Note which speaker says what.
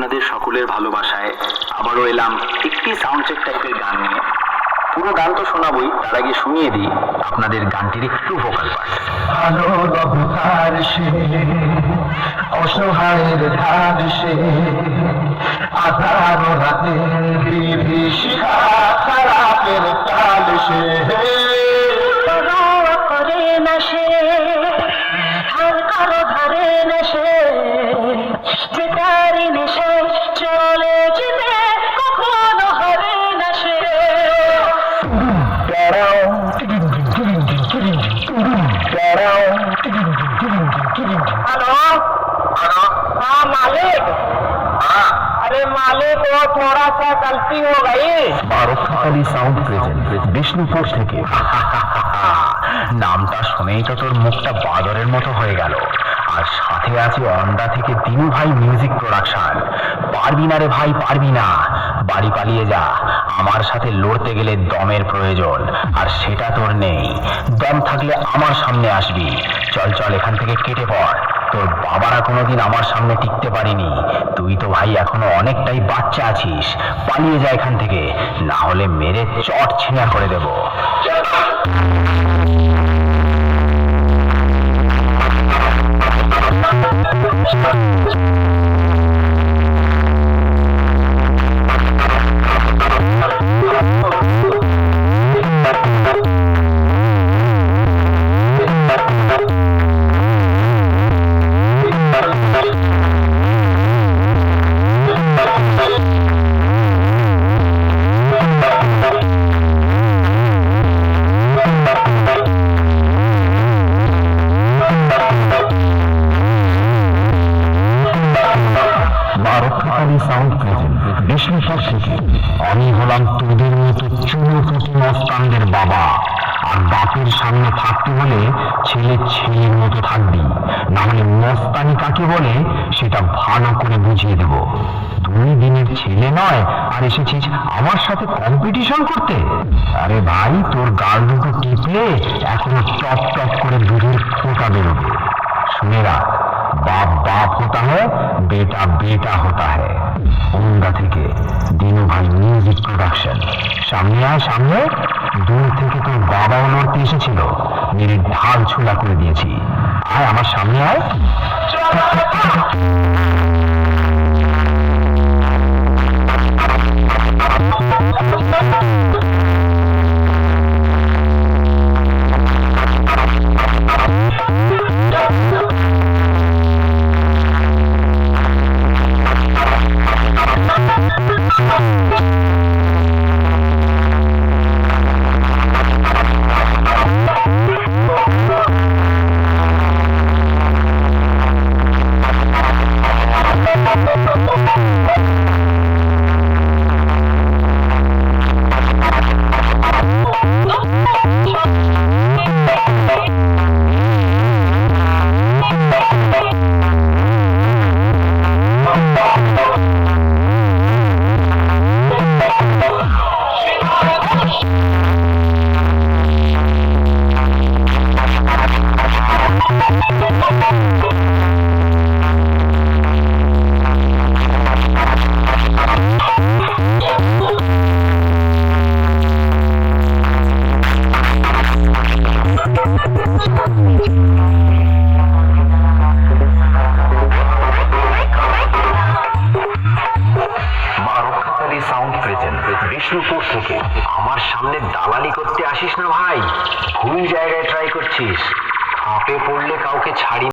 Speaker 1: আপনাদের সকলের ভালোবাসায় আবারও এলাম একটি সাউন্ড চেক টাইপের গান নিয়ে। পুরো গান তো শোনাবই, তার আগে শুনিয়ে দিই আপনাদের গানটির একটু ভোকাল পার্ট।
Speaker 2: ভালো লবতার সে অসহায়ের ধার সে আধার রাতে বিভীষিকা খারাপের কাল সে
Speaker 3: করে না সে হার কারো ধরে না সে যে তারি নেশায় চলে যেতে কখনো হবে না সে। हेलो हेलो हाँ मालिक। अरे मालिक वो थोड़ा सा गलती हो गई।
Speaker 2: বারোখালি সাউন্ড প্রেজেন্ট বিষ্ণুপুর থেকে।
Speaker 1: নামটা শুনেই তো তোর মুখটা বাদরের মতো হয়ে গেল। আর সাথে আছে অন্ডা থেকে দিনু ভাই মিউজিক প্রোডাকশন। পারবি না রে ভাই, পারবি না, বাড়ি পালিয়ে যা। আমার সাথে লড়তে গেলে দমের প্রয়োজন, আর সেটা তোর নেই। দম থাকলে আমার সামনে আসবি। চল চল এখান থেকে কেটে পড়। তোর বাবারা কোনোদিন আমার সামনে টিকতে পারিনি। তুই তো ভাই এখনো অনেকটাই বাচ্চা আছিস। পালিয়ে যা এখান থেকে, না হলে মেরে চট ছিঁড়া করে দেবো।
Speaker 2: বারোখালি সাউন্ড প্রেজেন্ট বিষ্ণুপুর থেকে। আমি হলাম তোদের মতো চুনোপুটি মস্তানদের বাবা। আর বাপের সামনে থাকতে হলে ছেলে ছেলের মতো থাকবি, না হলে মস্তানি কাকে বলে সেটা ভালো করে বুঝিয়ে দেব। 2 দিনের ছেলে নয় আর এসেছিস আমার সাথে কম্পিটিশন করতে। আরে ভাই, তোর গাল দুটো টিপলে এখনো টপ টপ করে দুধের ফোঁটা বেরোবে। শুনে রাখ, बाप बाप होता है, बेटा बेटा होता है। ओंडा থেকে দিনু ভাই মিউজিক প্রোডাকশন। সামনে আয় সামনে। দূর থেকে তোর বাবাও লড়তে এসেছিল, মেরে ঢাল ছোলা করে দিয়েছি। আয় আমার সামনে আয়। বিষ্ণুপুর থেকে। আমার সামনে দালালি করতে আসিস না ভাই, ভুল জায়গায় ট্রাই করছিস। ফাঁপে পড়লে কাউকে ছাড়ি